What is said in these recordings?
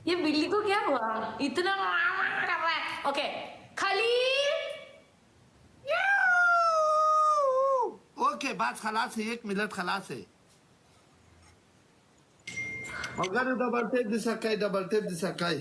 ये बिल्ली को क्या हुआ, इतना कर रहा है। ओके खलील। ओके बात खलास है, 1 मिनट खलास है। अगर डबल टेप दिसकाई, डबल टेप दिसकाई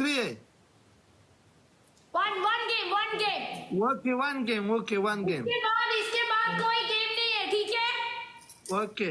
3 one game okay one game okay one game इसके बाद कोई गेम नहीं है, ठीक है? Okay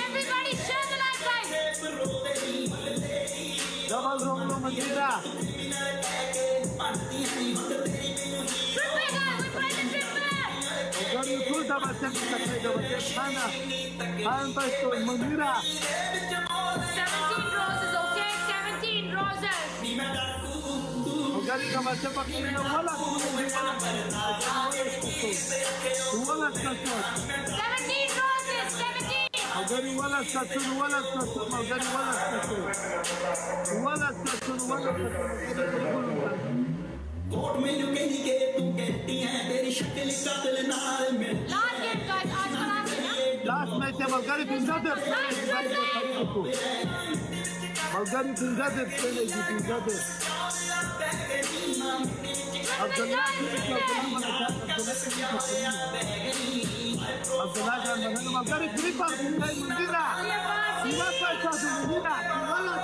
Everybody share the live guys. Double रोम मंदिरा अगर तू डबल टेप करते डबल टेप खाना हम बस तो मंदिरा 17 roses, okay? 17 roses. अगर डबल टेप करते वाला वला 17 roses, 17. अगर वला सत्तर अगर वला कोर्ट में जो कही के तू कहती है तेरी शक्ल कत्ल नाल में Last game guys, आज का last है ना? लास्ट में ते मलगारी पिंजा दे मलगारी पिंजा दे पहले जी पिंजा दे अब्दुल्ला जान बहन मलगारी फ्री पास मंदिरा सीमा पर साथ मंदिरा वाला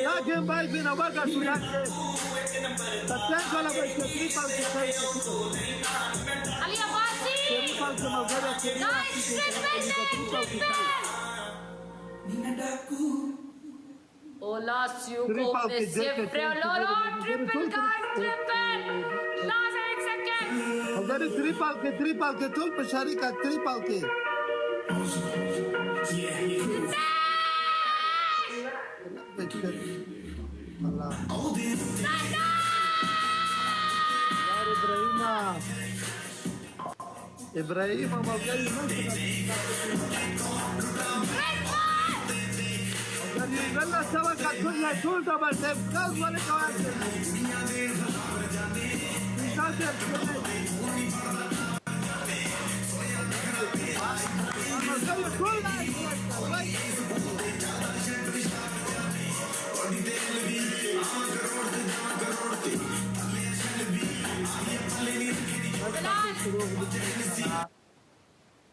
या गेम बाय बिना बगा सुना सत्यान वाला by free pass Ali Abbasi. Free pass मलगारी Guys, triple. Hola, Siuko, siempre Lolo, triple guys, triple. Last 8 seconds. अगर ट्रिपल के तोल पछारी का ट्रिपल के इब्राहिम अगर ये गला सवा का तोल डबल टेप कल वाले कवाल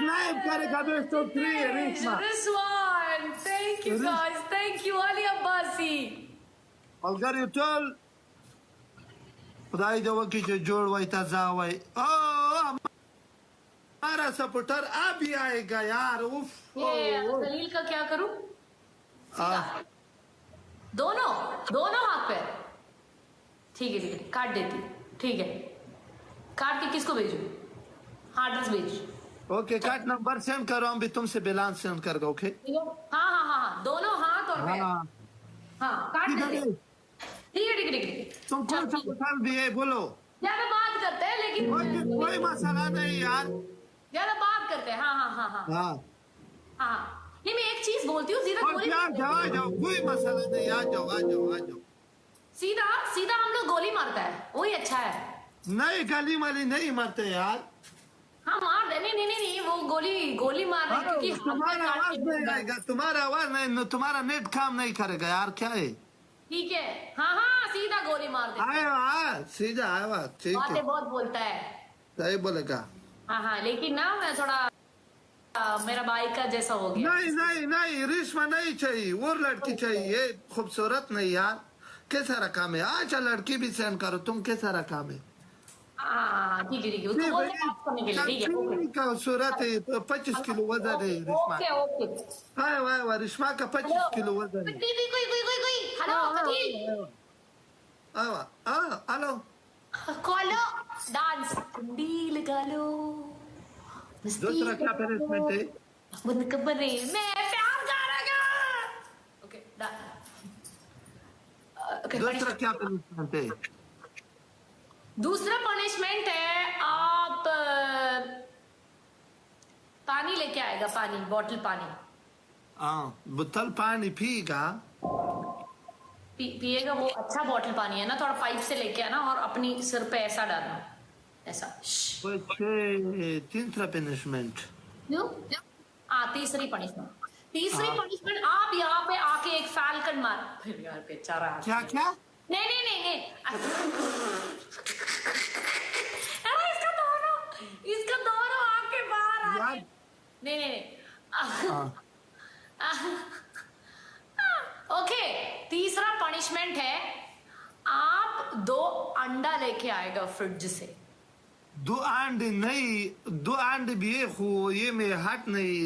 Snipe करेगा best of 3 Reshma Rizwan, thank you guys, thank you Ali Abbasi. अगर ये टोल खुदाई दो की जो जोड़ वही ताजा वही ओ हमारा सपोर्टर अभी आएगा यार उफ कलील का क्या करूं? दोनों हाथ पे ठीक है काट देती ठीक है काट के किसको भेजूं? हाँ एड्रेस भेज ओके काट नंबर सेंड करो हम भी तुमसे बैलेंस सेंड कर दो ओके हाँ हाँ दोनों हाथ और पैर। हाँ हाँ काट ठीक देते। है। ठीक है ठीक है ठीक है। तुम कौन सा मसाल दिए बोलो। ज्यादा बात करते हैं लेकिन कोई मसाला नहीं यार। ज्यादा बात करते हैं। हाँ हाँ हाँ हाँ हाँ हाँ। नहीं मैं एक चीज बोलती हूँ सीधा और गोली क्या जाओ आ जाओ कोई मसाला नहीं आ जाओ आ जाओ आ जाओ। सीधा सीधा हम लोग गोली मारता है वही अच्छा है। नहीं गली माली नहीं मरते यार। हाँ मार दे। नहीं नहीं नहीं नहीं वो गोली गोली मार रहे हैं क्योंकि तुम्हारा आवाज नहीं आएगा तुम्हारा आवाज नहीं तुम्हारा नेट काम नहीं करेगा यार क्या है। ठीक है। हाँ हाँ सीधा गोली मार दे। आया सीधा आया ठीक है बातें बहुत बोलता है। सही बोलेगा। हाँ हाँ लेकिन ना मैं थोड़ा मेरा भाई का जैसा हो गया। नहीं नहीं नहीं रेशमा नहीं चाहिए और लड़की चाहिए खूबसूरत नहीं यार। कैसा रखा है अच्छा लड़की भी सेंड करो तुम कैसा रखा है। हाँ ठीक है उसको बोल दे बात करने के लिए। ठीक है ओके का सूरत है 25 किलो वजन है रेशमा। Okay okay. हाय वाह वाह रेशमा का 25 किलो वजन है। कोई हेलो कलील। हेलो कॉलो डांस कुंडी लगा लो। दूसरा क्या पनिशमेंट है। बंद कमरे में प्यार करेगा। ओके दूसरा क्या पनिशमेंट है। दूसरा पनिशमेंट है आप पानी लेके आएगा। पानी बॉटल पानी। बोतल पानी पिएगा पिएगा वो अच्छा बॉटल पानी है ना थोड़ा पाइप से लेके आना और अपनी सिर पे ऐसा डालना ऐसा। तीसरा पनिशमेंट। तीसरी पनिशमेंट आप यहाँ पे आके एक फैल्कन मार। फिर यार बेचारा क्या क्या नहीं नहीं नहीं नहीं अरे इसका दोनों आके बाहर आ यार गए। नहीं नहीं नहीं ओके। तीसरा पनिशमेंट है आप 2 अंडा लेके आएगा फ्रिज से। 2 अंडे नहीं 2 अंडे भी हो ये में हट नहीं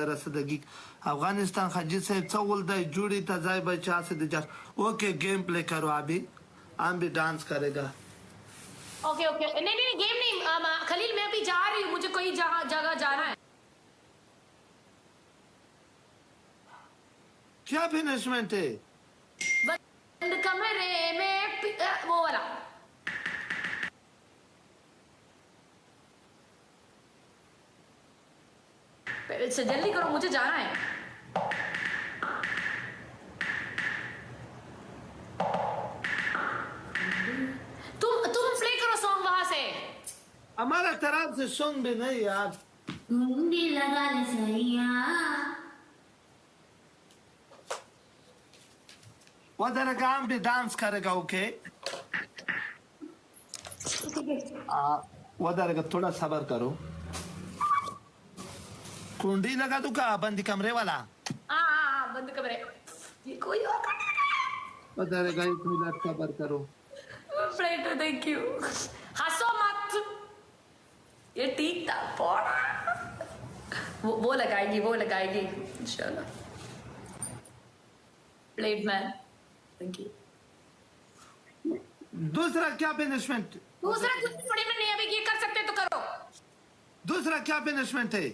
रसदगी अफगानिस्तान खजी से चौल दे जुड़ी तजाई बचा से दे। ओके गेम प्ले करो अभी हम भी डांस करेगा। ओके ओके नहीं नहीं गेम नहीं खलील मैं अभी जा रही हूँ मुझे कोई जगह जाना है। क्या पनिशमेंट है। बंद कमरे में वो वाला। जल्दी करो मुझे जाना है। तुम प्ले करो सॉन्ग वहां से। हमारा तरफ से सॉन्ग भी नहीं यार। कुंडी लगा ले सैया। वदर काम भी डांस करेगा ओके। वदर का थोड़ा सबर करो। कुंडी लगा दूं का बंद कमरे वाला। हाँ बंद कमरे। ये कोई और वदर का एक मिनट सबर करो। Thank you. हंसो मत ये ठीक था वो लगाएगी इंशाल्लाह। Plate man thank you. दूसरा क्या पनिशमेंट। दूसरा कुछ बड़ी में नहीं अभी ये कर सकते तो करो। दूसरा क्या पनिशमेंट है।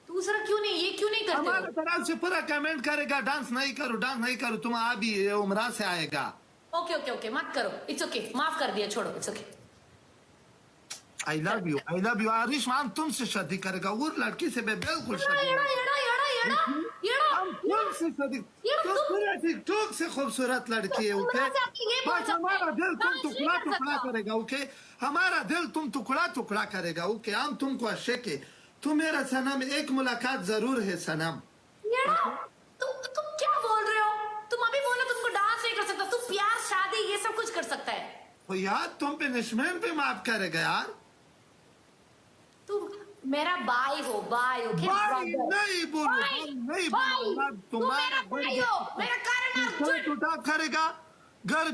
दूसरा क्यों नहीं ये क्यों नहीं करते हमारा हो? तरफ से पूरा कमेंट करेगा डांस नहीं करो तुम अभी उम्र से आएगा। ओके ओके ओके मत करो इट्स ओके माफ कर दिया छोड़ो it's okay. I love you Reshma तुमसे शादी करेगा और लड़की से मैं बिल्कुल शादी हम तुमसे शादी तुम पूरा टिकटॉक से खूबसूरत लड़की है ओके। बस हमारा दिल तुम टुकड़ा करेगा ओके। हमारा दिल तुम टुकड़ा करेगा ओके। हम तुमको अशेक है तुम मेरा सनम एक मुलाकात जरूर है सनम। तुम क्या बोल रहे हो? तुम अभी बोलो तुमको डांस नहीं कर सकता तुम प्यार शादी ये सब कुछ कर सकता है। तो यार तुम पनिशमेंट भी माफ करेगा यार। तुम मेरा भाई हो नहीं बोलो तुम्हारा मेरा कारण टूटा करेगा घर